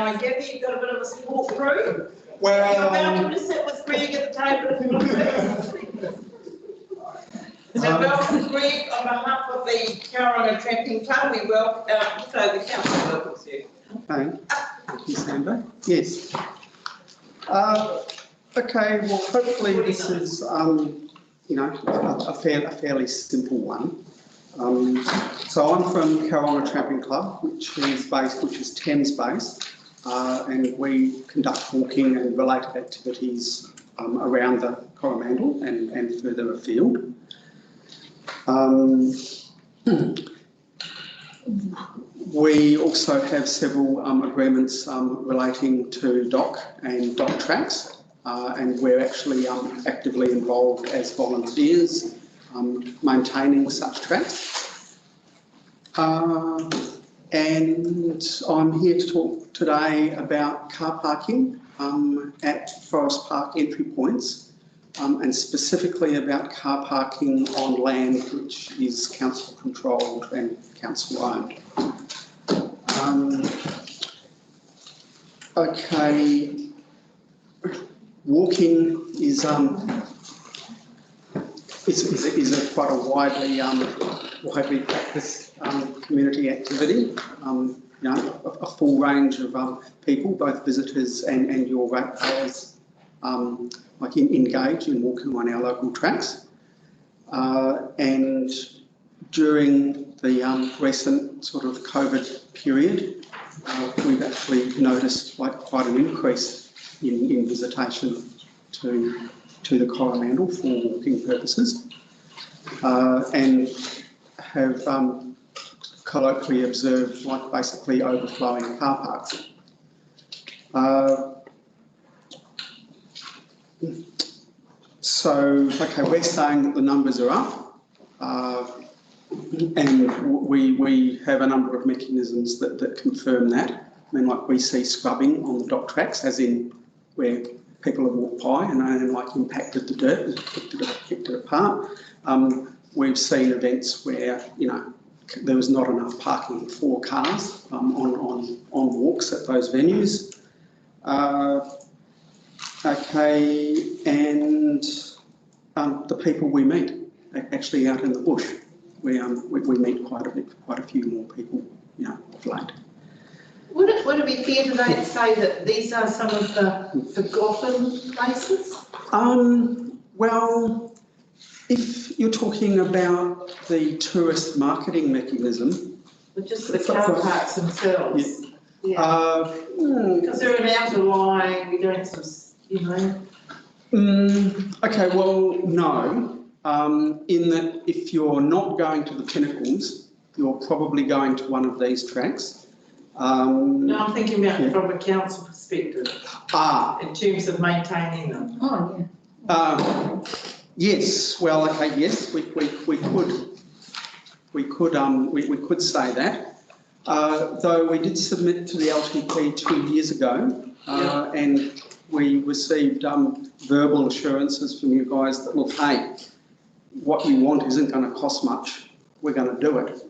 I gather you've got a bit of a support crew. Well, You're welcome to sit with Greg at the table if you want to. So welcome, Greg, on behalf of the Tauranga Tramping Club. We welcome, so the council welcomes you. okay. Thank you, Sandra. Yes. Okay. Well, hopefully this is, you know, a fairly simple one. So I'm from Tauranga Tramping Club, which is Thames based, and we conduct walking and related activities around the Coromandel and further afield. We also have several agreements relating to dock and dock tracks, and we're actually actively involved as volunteers maintaining such tracks. And I'm here to talk today about car parking at Forest Park entry points, and specifically about car parking on land which is council controlled and council owned. Okay, walking is quite a widely practiced community activity. You know, a full range of people, both visitors and your ratepayers, like engage in walking on our local tracks. And during the recent sort of COVID period, we've actually noticed quite an increase in visitation to the Coromandel for walking purposes, and have colloquially observed basically overflowing car parks. So, okay, we're saying that the numbers are up, and we have a number of mechanisms that confirm that. I mean, like we see scrubbing on the dock tracks, as in where people have walked by and like impacted the dirt and picked it apart. We've seen events where, you know, there was not enough parking for cars on walks at those venues. Okay, and the people we meet actually out in the bush, we meet quite a few more people, you know, of late. Would it be fair today to say that these are some of the forgotten places? Well, if you're talking about the tourist marketing mechanism, But just the car parks themselves. Yeah. Because they're an outer line, we're doing some, you know. Okay, well, no. In that if you're not going to the pinnacles, you're probably going to one of these tracks. No, I'm thinking about from a council perspective. In terms of maintaining them. Oh, yeah. Yes. Well, okay. Yes, we could say that. Though we did submit to the LTP 2 years ago, and we received verbal assurances from you guys that, look, hey, what you want isn't going to cost much. We're going to do it.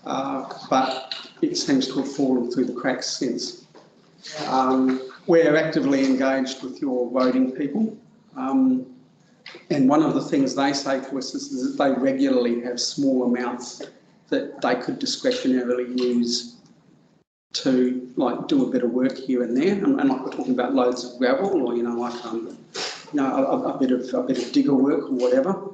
But it seems to have fallen through the cracks since. We're actively engaged with your voting people. And one of the things they say to us is that they regularly have small amounts that they could discretionarily use to like do a bit of work here and there, and like we're talking about loads of gravel, or a bit of digger work or whatever.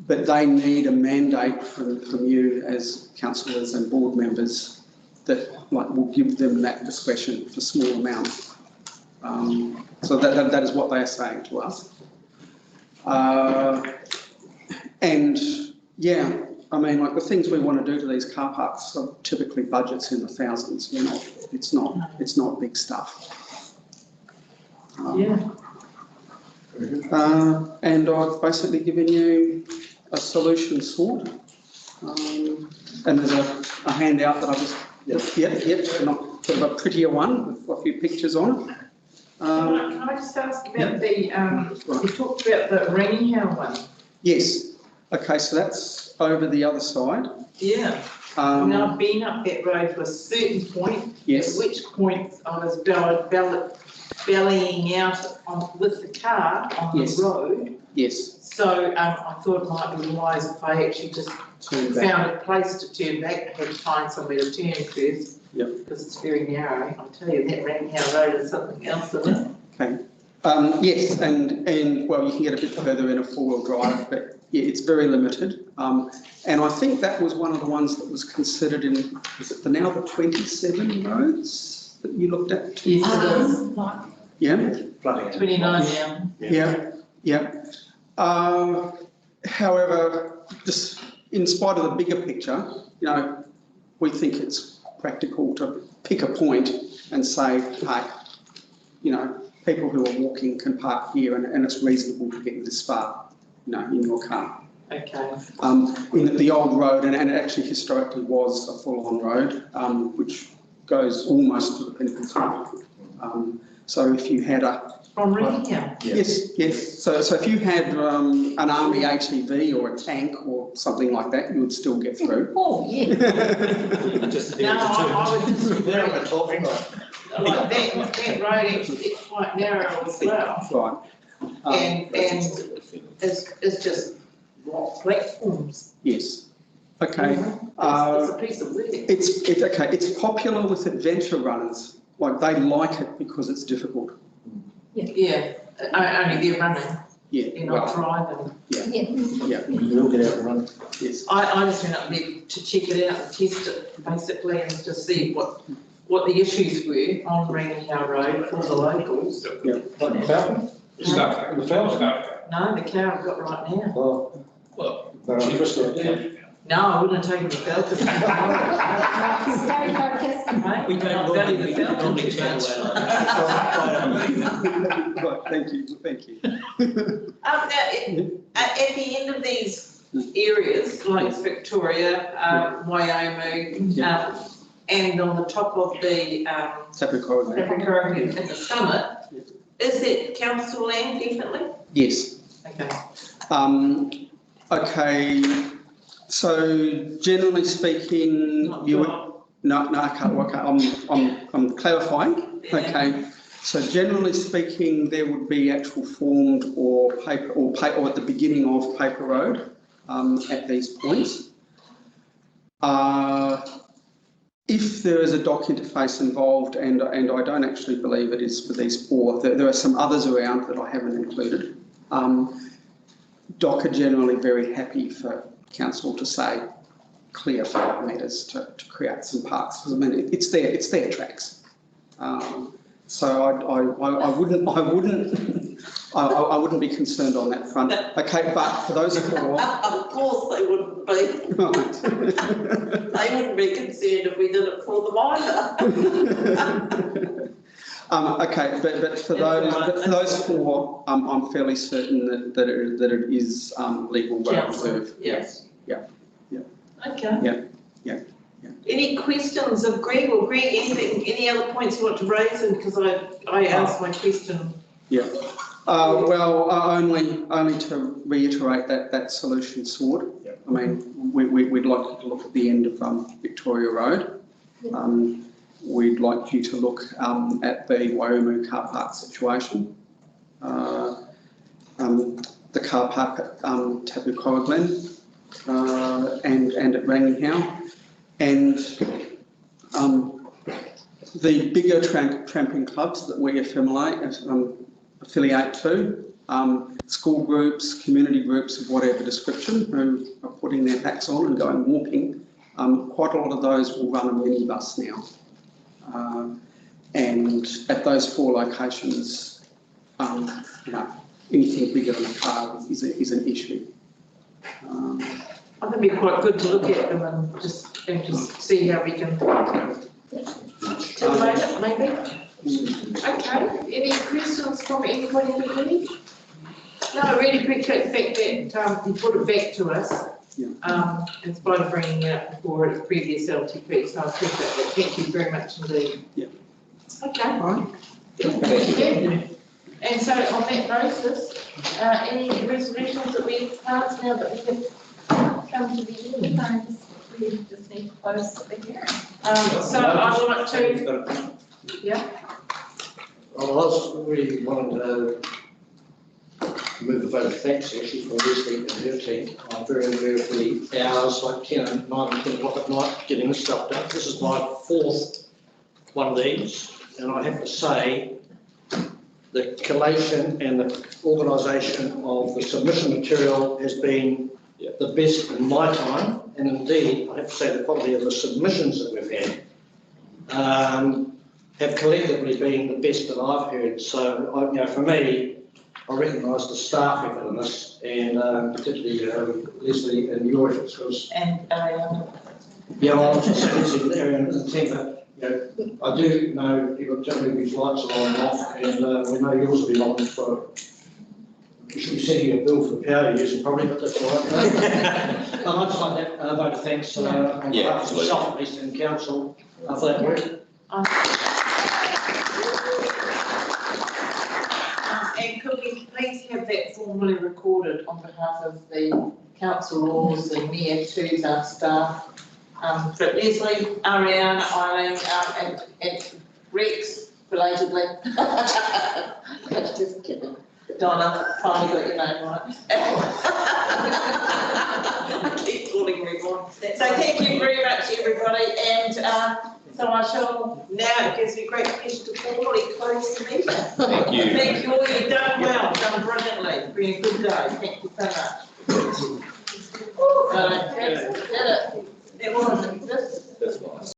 But they need a mandate from you as councillors and board members that will give them that discretion for small amounts. So that is what they are saying to us. And yeah, I mean, the things we want to do to these car parks are typically budgets in the thousands. You know, it's not big stuff. And I've basically given you a solution sort. And there's a handout that I just not sort of a prettier one with a few pictures on it. Can I just ask about the, you talked about the Ringhill one? Yes. Okay, so that's over the other side. Yeah. And I've been up that road to a certain point. Yes. At which point I was bellying out with the car on Yes. the road. Yes. So I thought it might be wise if I actually just Turn back. found a place to turn back. I had to find somewhere to turn first. Yep. Because it's very narrow. I'll tell you, that Rankow Road is something else, isn't it? Okay. Yes, and well, you can get a bit further in a four-wheel drive, but yeah, it's very limited. And I think that was one of the ones that was considered in, is it now the 27 roads that you looked at? Yes, Yeah? 29 now. Yeah, yeah. However, just in spite of the bigger picture, you know, we think it's practical to pick a point and say, hey, you know, people who are walking can park here and it's reasonable to get this far, you know, in your car. Okay. In the old road, and it actually historically was a full-on road, which goes almost to the Pinnacle School. So if you had a... From Rankow? Yes. So if you had an army ATV or a tank or something like that, you would still get through. Oh, yeah. Just No, I would just... Where am I talking about? Like that road actually is quite narrow as well. Right. And it's just rock platforms. Yes. Okay. It's a piece of work. It's okay. It's popular with adventure runners. Like they like it because it's difficult. Yeah, only they're running, Yeah. they're not driving. Yeah. You'll get out and run. Yes. I just went up there to check it out and test it basically and to see what the issues were on Rankow Road for the locals. Like the fountain? No, The fountain? the car I've got right now. Oh. Well, Cheapest of it. No, I wouldn't have taken the Falcon. Right? we don't I'll value normally, the Falcon normally too turn much. Right. Thank you. Now, at the end of these areas, like Victoria, Wyoming, and on the top of the Thames-Coromandel. at the summit, is it council land definitely? Yes. Okay. Okay. So generally speaking, Not you would. sure. No, okay, I'm clarifying. Yeah. Okay, so generally speaking, there would be actual formed or paper or at the beginning of paper road at these points. If there is a dock interface involved, and I don't actually believe it is for these four, there are some others around that I haven't included. DOC are generally very happy for council to say clear 5 metres to create some parks. I mean, it's their tracks. So I wouldn't be concerned on that front. Okay, but for those four, Of course they wouldn't be. right. They wouldn't be concerned if we did it for them either. Okay, but for those four, I'm fairly certain that it is legal well reserved. Yes. Yeah. Okay. Yeah. Any questions of Greg or Greg, any other points you want to raise? And because I asked my question. Yeah. Well, only to reiterate that solution sword. Yep. I mean, we'd like to look at the end of Victoria Road. We'd like you to look at the Waiumu car park situation, the car park at Thames-Coromandel and at Rankow, and the bigger tramping clubs that we affiliate to, school groups, community groups of whatever description, who are putting their packs on and going walking. Quite a lot of those will run a minibus now. And at those four locations, anything bigger than a car is an issue. I think it'd be quite good to look at them and just see how we can tillate it, maybe. Okay, any questions from anybody in the room? No, I really appreciate the fact that you put it back to us. Yeah. In spite of bringing it up before its previous LTP, so I appreciate that. Thank you very much indeed. Yeah. Okay. All right. Yeah. And so on that basis, any resolutions that we pass now that we have come to the end? we just need to close the hearing. So I would like to, I was really wanting to move the vote of thanks actually from Leslie and her team. I'm very aware of the hours, like 10 and 9 and 10 o'clock at night, getting this stuff done. This is my 4th one of these, and I have to say, the collation and the organisation of the submission material has been the best in my time, and indeed, I have to say the quality of the submissions that we've had have collectively been the best that I've heard. So, for me, I recognise the staff effort in this, and particularly Leslie and your efforts, because I was just saying to Larry and the team that I do know you've got generally these lights are on and off, and we know yours will be on for. You should be sending you a bill for the power you're using probably, but that's all right. I'd just like that vote of thanks on behalf of myself, at least, and council for that work. and could we please have that formally recorded on behalf of the council laws, the mayor, to our staff. But Leslie, Ariane, Eileen, and Rex, belatedly. Just kidding. Donna, finally got your name right. I keep calling you everyone. So thank you very much, everybody. And so I shall now, it gives me great pleasure to formally close the meeting. Thank you. Thank you all. You've done well, done brilliantly. It's been a good day. Thank you so much.